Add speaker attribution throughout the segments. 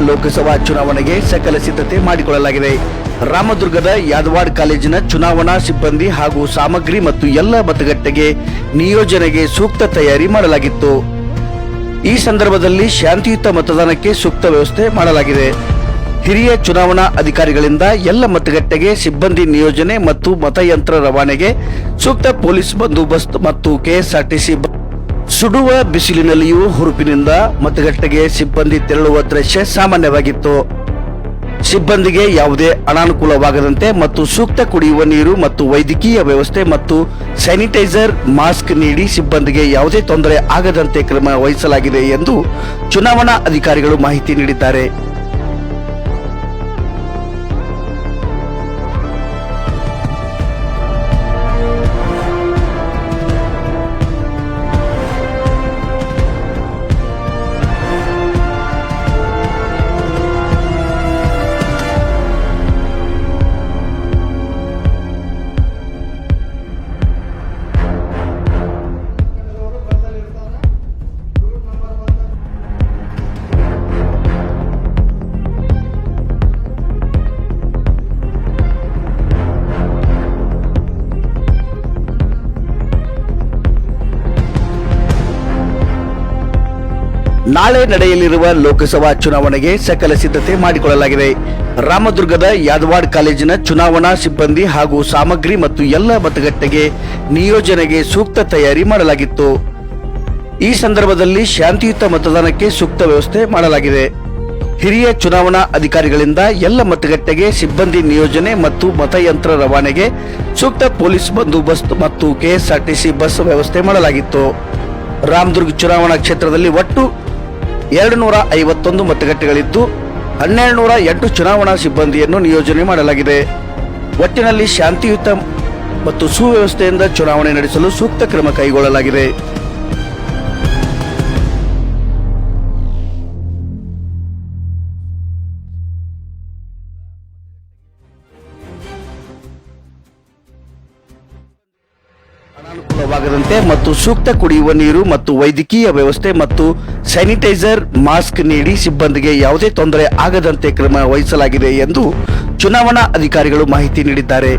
Speaker 1: ಲೋಕಸಭಾ ಚುನಾವಣೆಗೆ ಸಕಲ ಸಿದ್ಧತೆ ಮಾಡಿಕೊಳ್ಳಲಾಗಿದೆ. ರಾಮದುರ್ಗದ ಯಾದವಾಡ್ ಕಾಲೇಜಿನ ಚುನಾವಣಾ ಸಿಬ್ಬಂದಿ ಹಾಗೂ ಸಾಮಗ್ರಿ ಮತ್ತು ಎಲ್ಲ ಮತಗಟ್ಟೆಗೆ ನಿಯೋಜನೆಗೆ ಸೂಕ್ತ ತಯಾರಿ ಮಾಡಲಾಗಿತ್ತು. ಈ ಸಂದರ್ಭದಲ್ಲಿ ಶಾಂತಿಯುತ ಮತದಾನಕ್ಕೆ ಸೂಕ್ತ ವ್ಯವಸ್ಥೆ ಮಾಡಲಾಗಿದೆ. ಹಿರಿಯ ಚುನಾವಣಾ ಅಧಿಕಾರಿಗಳಿಂದ ಎಲ್ಲ ಮತಗಟ್ಟೆಗೆ ಸಿಬ್ಬಂದಿ ನಿಯೋಜನೆ ಮತ್ತು ಮತಯಂತ್ರ ರವಾನೆಗೆ ಸೂಕ್ತ ಪೊಲೀಸ್ ಬಂದೋಬಸ್ತ್ ಮತ್ತು ಕೆಎಸ್ಆರ್ಟಿಸಿ ಸುಡುವ ಬಿಸಿಲಿನಲ್ಲಿಯೂ ಹುರುಪಿನಿಂದ ಮತಗಟ್ಟೆಗೆ ಸಿಬ್ಬಂದಿ ತೆರಳುವ ದೃಶ್ಯ ಸಾಮಾನ್ಯವಾಗಿತ್ತು. ಸಿಬ್ಬಂದಿಗೆ ಯಾವುದೇ ಅನಾನುಕೂಲವಾಗದಂತೆ ಮತ್ತು ಸೂಕ್ತ ಕುಡಿಯುವ ನೀರು ಮತ್ತು ವೈದ್ಯಕೀಯ ವ್ಯವಸ್ಥೆ ಮತ್ತು ಸ್ಯಾನಿಟೈಸರ್ ಮಾಸ್ಕ್ ನೀಡಿ ಸಿಬ್ಬಂದಿಗೆ ಯಾವುದೇ ತೊಂದರೆ ಆಗದಂತೆ ಕ್ರಮ ವಹಿಸಲಾಗಿದೆ ಎಂದು ಚುನಾವಣಾ ಅಧಿಕಾರಿಗಳು ಮಾಹಿತಿ ನೀಡಿದ್ದಾರೆ. ನಾಳೆ ನಡೆಯಲಿರುವ ಲೋಕಸಭಾ ಚುನಾವಣೆಗೆ ಸಕಲ ಸಿದ್ಧತೆ ಮಾಡಿಕೊಳ್ಳಲಾಗಿದೆ. ರಾಮದುರ್ಗದ ಯಾದವಾಡ್ ಕಾಲೇಜಿನ ಚುನಾವಣಾ ಸಿಬ್ಬಂದಿ ಹಾಗೂ ಸಾಮಗ್ರಿ ಮತ್ತು ಎಲ್ಲ ಮತಗಟ್ಟೆಗೆ ನಿಯೋಜನೆಗೆ ಸೂಕ್ತ ತಯಾರಿ ಮಾಡಲಾಗಿತ್ತು. ಈ ಸಂದರ್ಭದಲ್ಲಿ ಶಾಂತಿಯುತ ಮತದಾನಕ್ಕೆ ಸೂಕ್ತ ವ್ಯವಸ್ಥೆ ಮಾಡಲಾಗಿದೆ. ಹಿರಿಯ ಚುನಾವಣಾ ಅಧಿಕಾರಿಗಳಿಂದ ಎಲ್ಲ ಮತಗಟ್ಟೆಗೆ ಸಿಬ್ಬಂದಿ ನಿಯೋಜನೆ ಮತ್ತು ಮತಯಂತ್ರ ರವಾನೆಗೆ ಸೂಕ್ತ ಪೊಲೀಸ್ ಬಂದೋಬಸ್ತ್ ಮತ್ತು ಕೆಎಸ್ಆರ್ಟಿಸಿ ಬಸ್ ವ್ಯವಸ್ಥೆ ಮಾಡಲಾಗಿತ್ತು. ರಾಮದುರ್ಗ ಚುನಾವಣಾ ಕ್ಷೇತ್ರದಲ್ಲಿ ಒಟ್ಟು 251 ಮತಗಟ್ಟೆಗಳಿದ್ದು 1208 ಚುನಾವಣಾ ಸಿಬ್ಬಂದಿಯನ್ನು ನಿಯೋಜನೆ ಮಾಡಲಾಗಿದೆ. ಒಟ್ಟಿನಲ್ಲಿ ಶಾಂತಿಯುತ ಮತ್ತು ಸುವ್ಯವಸ್ಥೆಯಿಂದ ಚುನಾವಣೆ ನಡೆಸಲು ಸೂಕ್ತ ಕ್ರಮ ಕೈಗೊಳ್ಳಲಾಗಿದೆ. ಅನಾನುಕೂಲವಾಗದಂತೆ ಮತ್ತು ಸೂಕ್ತ ಕುಡಿಯುವ ನೀರು ಮತ್ತು ವೈದ್ಯಕೀಯ ವ್ಯವಸ್ಥೆ ಮತ್ತು ಸ್ಯಾನಿಟೈಸರ್ ಮಾಸ್ಕ್ ನೀಡಿ ಸಿಬ್ಬಂದಿಗೆ ಯಾವುದೇ ತೊಂದರೆ ಆಗದಂತೆ ಕ್ರಮ ವಹಿಸಲಾಗಿದೆ ಎಂದು ಚುನಾವಣಾ ಅಧಿಕಾರಿಗಳು ಮಾಹಿತಿ ನೀಡಿದ್ದಾರೆ.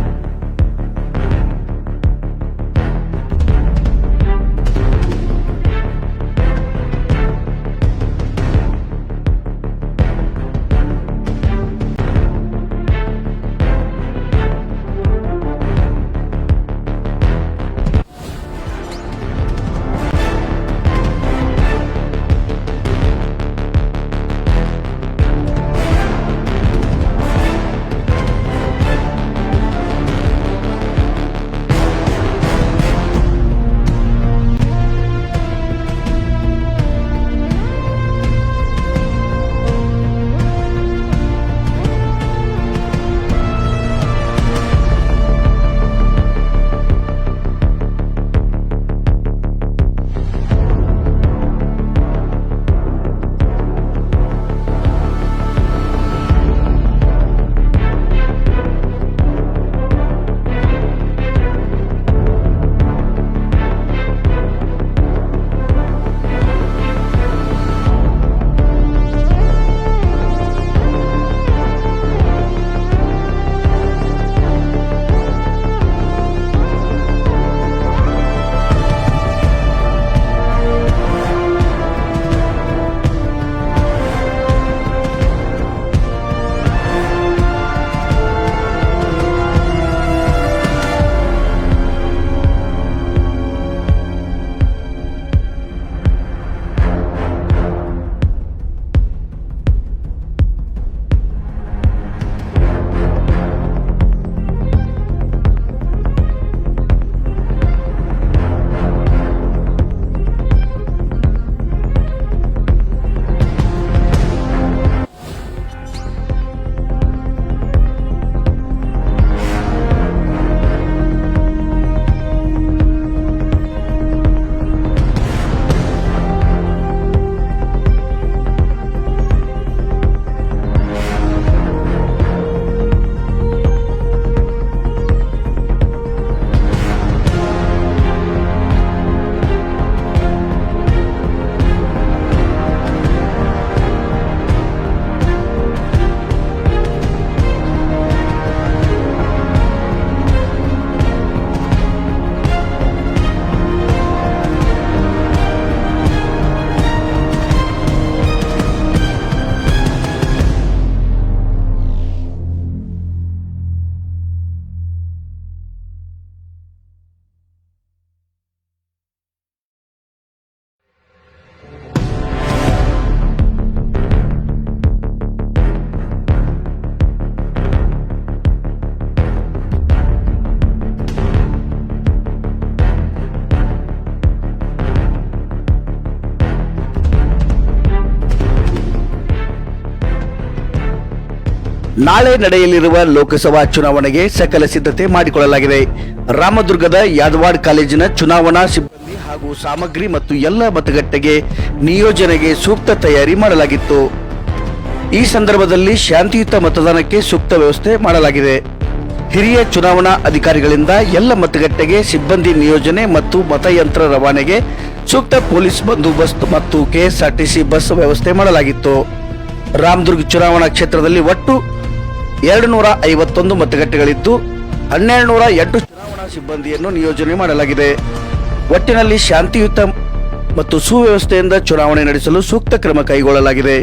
Speaker 1: ನಾಳೆ ನಡೆಯಲಿರುವ ಲೋಕಸಭಾ ಚುನಾವಣೆಗೆ ಸಕಲ ಸಿದ್ಧತೆ ಮಾಡಿಕೊಳ್ಳಲಾಗಿದೆ. ರಾಮದುರ್ಗದ ಯಾದವಾಡ್ ಕಾಲೇಜಿನ ಚುನಾವಣಾ ಸಿಬ್ಬಂದಿ ಹಾಗೂ ಸಾಮಗ್ರಿ ಮತ್ತು ಎಲ್ಲ ಮತಗಟ್ಟೆಗೆ ನಿಯೋಜನೆಗೆ ಸೂಕ್ತ ತಯಾರಿ ಮಾಡಲಾಗಿತ್ತು. ಈ ಸಂದರ್ಭದಲ್ಲಿ ಶಾಂತಿಯುತ ಮತದಾನಕ್ಕೆ ಸೂಕ್ತ ವ್ಯವಸ್ಥೆ ಮಾಡಲಾಗಿದೆ. ಹಿರಿಯ ಚುನಾವಣಾ ಅಧಿಕಾರಿಗಳಿಂದ ಎಲ್ಲ ಮತಗಟ್ಟೆಗೆ ಸಿಬ್ಬಂದಿ ನಿಯೋಜನೆ ಮತ್ತು ಮತಯಂತ್ರ ರವಾನೆಗೆ ಸೂಕ್ತ ಪೊಲೀಸ್ ಬಂದೋಬಸ್ತ್ ಮತ್ತು ಕೆಎಸ್ಆರ್ಟಿಸಿ ಬಸ್ ವ್ಯವಸ್ಥೆ ಮಾಡಲಾಗಿತ್ತು. ರಾಮದುರ್ಗ ಚುನಾವಣಾ ಕ್ಷೇತ್ರದಲ್ಲಿ ಒಟ್ಟು 251 ಮತಗಟ್ಟೆಗಳಿದ್ದು 1208 ಚುನಾವಣಾ ಸಿಬ್ಬಂದಿಯನ್ನು ನಿಯೋಜನೆ ಮಾಡಲಾಗಿದೆ. ಒಟ್ಟಿನಲ್ಲಿ ಶಾಂತಿಯುತ ಮತ್ತು ಸುವ್ಯವಸ್ಥೆಯಿಂದ ಚುನಾವಣೆ ನಡೆಸಲು ಸೂಕ್ತ ಕ್ರಮ ಕೈಗೊಳ್ಳಲಾಗಿದೆ.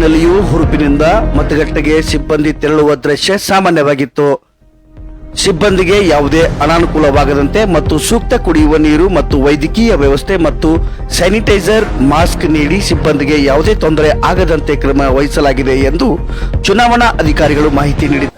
Speaker 1: ನಲ್ಲಿಯೂ ಹುರುಪಿನಿಂದ ಮತಗಟ್ಟೆಗೆ ಸಿಬ್ಬಂದಿ ತೆರಳುವ ದೃಶ್ಯ ಸಾಮಾನ್ಯವಾಗಿತ್ತು. ಸಿಬ್ಬಂದಿಗೆ ಯಾವುದೇ ಅನಾನುಕೂಲವಾಗದಂತೆ ಮತ್ತು ಸೂಕ್ತ ಕುಡಿಯುವ ನೀರು ಮತ್ತು ವೈದ್ಯಕೀಯ ವ್ಯವಸ್ಥೆ ಮತ್ತು ಸ್ಯಾನಿಟೈಸರ್ ಮಾಸ್ಕ್ ನೀಡಿ ಸಿಬ್ಬಂದಿಗೆ ಯಾವುದೇ ತೊಂದರೆ ಆಗದಂತೆ ಕ್ರಮ ವಹಿಸಲಾಗಿದೆ ಎಂದು ಚುನಾವಣಾ ಅಧಿಕಾರಿಗಳು ಮಾಹಿತಿ ನೀಡಿದ್ದಾರೆ.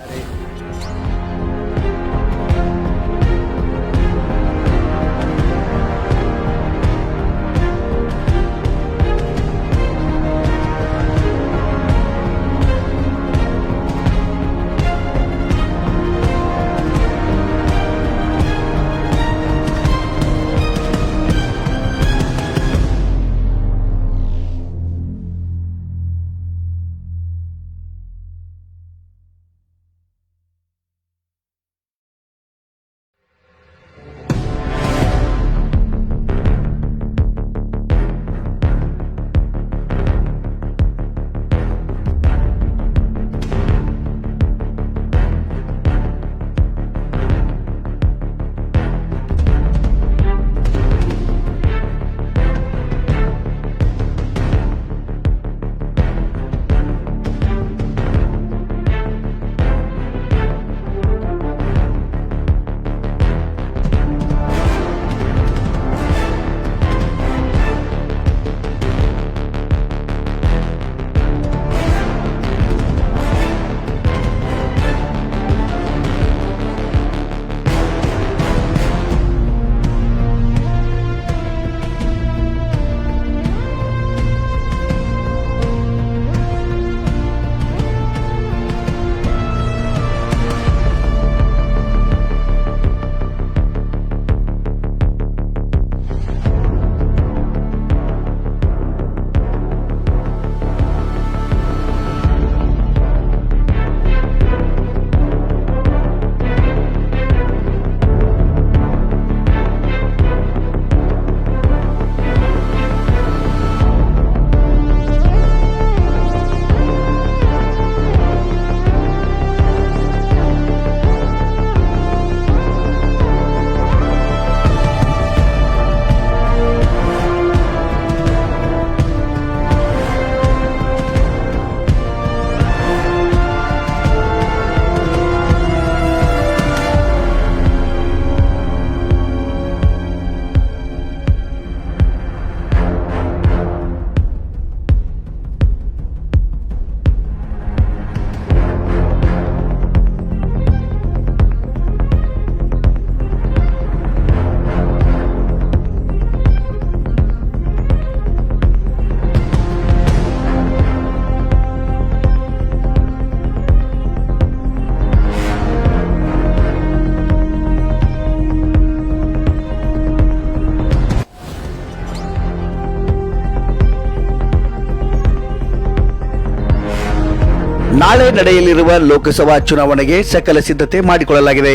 Speaker 1: ನಾಳೆ ನಡೆಯಲಿರುವ ಲೋಕಸಭಾ ಚುನಾವಣೆಗೆ ಸಕಲ ಸಿದ್ಧತೆ ಮಾಡಿಕೊಳ್ಳಲಾಗಿದೆ.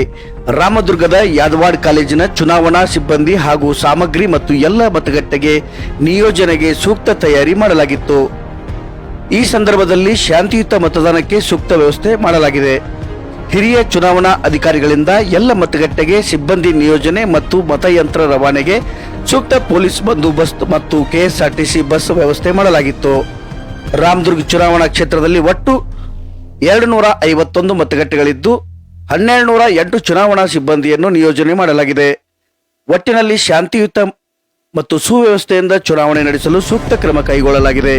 Speaker 1: ರಾಮದುರ್ಗದ ಯಾದವಾಡ್ ಕಾಲೇಜಿನ ಚುನಾವಣಾ ಸಿಬ್ಬಂದಿ ಹಾಗೂ ಸಾಮಗ್ರಿ ಮತ್ತು ಎಲ್ಲ ಮತಗಟ್ಟೆಗೆ ನಿಯೋಜನೆಗೆ ಸೂಕ್ತ ತಯಾರಿ ಮಾಡಲಾಗಿತ್ತು. ಈ ಸಂದರ್ಭದಲ್ಲಿ ಶಾಂತಿಯುತ ಮತದಾನಕ್ಕೆ ಸೂಕ್ತ ವ್ಯವಸ್ಥೆ ಮಾಡಲಾಗಿದೆ. ಹಿರಿಯ ಚುನಾವಣಾ ಅಧಿಕಾರಿಗಳಿಂದ ಎಲ್ಲ ಮತಗಟ್ಟೆಗೆ ಸಿಬ್ಬಂದಿ ನಿಯೋಜನೆ ಮತ್ತು ಮತಯಂತ್ರ ರವಾನೆಗೆ ಸೂಕ್ತ ಪೊಲೀಸ್ ಬಂದೋಬಸ್ತ್ ಮತ್ತು ಕೆಎಸ್ಆರ್ಟಿಸಿ ಬಸ್ ವ್ಯವಸ್ಥೆ ಮಾಡಲಾಗಿತ್ತು. ರಾಮದುರ್ಗ ಚುನಾವಣಾ ಕ್ಷೇತ್ರದಲ್ಲಿ ಒಟ್ಟು 251 ಮತಗಟ್ಟೆಗಳಿದ್ದು 1208 ಚುನಾವಣಾ ಸಿಬ್ಬಂದಿಯನ್ನು ನಿಯೋಜನೆ ಮಾಡಲಾಗಿದೆ. ಒಟ್ಟಿನಲ್ಲಿ ಶಾಂತಿಯುತ ಮತ್ತು ಸುವ್ಯವಸ್ಥೆಯಿಂದ ಚುನಾವಣೆ ನಡೆಸಲು ಸೂಕ್ತ ಕ್ರಮ ಕೈಗೊಳ್ಳಲಾಗಿದೆ.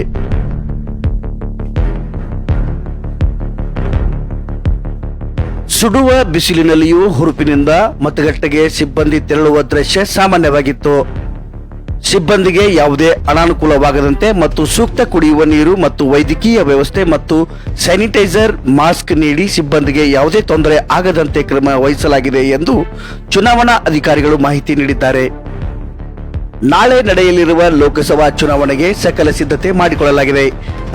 Speaker 1: ಸುಡುವ ಬಿಸಿಲಿನಲ್ಲಿಯೂ ಹುರುಪಿನಿಂದ ಮತಗಟ್ಟೆಗೆ ಸಿಬ್ಬಂದಿ ತೆರಳುವ ದೃಶ್ಯ ಸಾಮಾನ್ಯವಾಗಿತ್ತು. ಸಿಬ್ಬಂದಿಗೆ ಯಾವುದೇ ಅನಾನುಕೂಲವಾಗದಂತೆ ಮತ್ತು ಸೂಕ್ತ ಕುಡಿಯುವ ನೀರು ಮತ್ತು ವೈದ್ಯಕೀಯ ವ್ಯವಸ್ಥೆ ಮತ್ತು ಸ್ಯಾನಿಟೈಸರ್ ಮಾಸ್ಕ್ ನೀಡಿ ಸಿಬ್ಬಂದಿಗೆ ಯಾವುದೇ ತೊಂದರೆ ಆಗದಂತೆ ಕ್ರಮ ವಹಿಸಲಾಗಿದೆ ಎಂದು ಚುನಾವಣಾ ಅಧಿಕಾರಿಗಳು ಮಾಹಿತಿ ನೀಡಿದ್ದಾರೆ. ನಾಳೆ ನಡೆಯಲಿರುವ ಲೋಕಸಭಾ ಚುನಾವಣೆಗೆ ಸಕಲ ಸಿದ್ಧತೆ ಮಾಡಿಕೊಳ್ಳಲಾಗಿದೆ.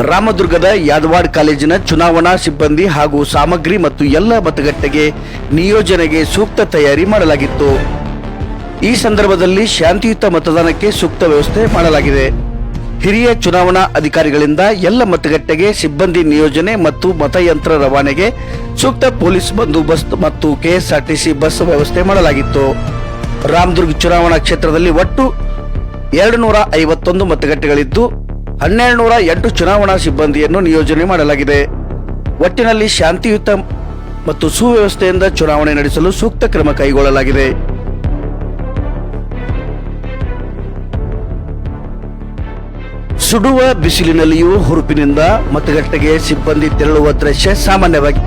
Speaker 1: ರಾಮದುರ್ಗದ ಯಾದವಾಡ್ ಕಾಲೇಜಿನ ಚುನಾವಣಾ ಸಿಬ್ಬಂದಿ ಹಾಗೂ ಸಾಮಗ್ರಿ ಮತ್ತು ಎಲ್ಲ ಮತಗಟ್ಟೆಗೆ ನಿಯೋಜನೆಗೆ ಸೂಕ್ತ ತಯಾರಿ ಮಾಡಲಾಗಿತ್ತು. ಈ ಸಂದರ್ಭದಲ್ಲಿ ಶಾಂತಿಯುತ ಮತದಾನಕ್ಕೆ ಸೂಕ್ತ ವ್ಯವಸ್ಥೆ ಮಾಡಲಾಗಿದೆ. ಹಿರಿಯ ಚುನಾವಣಾ ಅಧಿಕಾರಿಗಳಿಂದ ಎಲ್ಲ ಮತಗಟ್ಟೆಗೆ ಸಿಬ್ಬಂದಿ ನಿಯೋಜನೆ ಮತ್ತು ಮತಯಂತ್ರ ರವಾನೆಗೆ ಸೂಕ್ತ ಪೊಲೀಸ್ ಬಂದೋಬಸ್ತ್ ಮತ್ತು ಕೆಎಸ್ಆರ್ಟಿಸಿ ಬಸ್ ವ್ಯವಸ್ಥೆ ಮಾಡಲಾಗಿತ್ತು. ರಾಮದುರ್ಗ ಚುನಾವಣಾ ಕ್ಷೇತ್ರದಲ್ಲಿ ಒಟ್ಟು 251 ಮತಗಟ್ಟೆಗಳಿದ್ದು 1208 ಚುನಾವಣಾ ಸಿಬ್ಬಂದಿಯನ್ನು ನಿಯೋಜನೆ ಮಾಡಲಾಗಿದೆ. ಒಟ್ಟಿನಲ್ಲಿ ಶಾಂತಿಯುತ ಮತ್ತು ಸುವ್ಯವಸ್ಥೆಯಿಂದ ಚುನಾವಣೆ ನಡೆಸಲು ಸೂಕ್ತ ಕ್ರಮ ಕೈಗೊಳ್ಳಲಾಗಿದೆ. ಸುಡುವ ಬಿಸಿಲಿನಲ್ಲಿಯೂ ಹುರುಪಿನಿಂದ ಮತಗಟ್ಟೆಗೆ ಸಿಬ್ಬಂದಿ ತೆರಳುವ ದೃಶ್ಯ ಸಾಮಾನ್ಯವಾಗಿ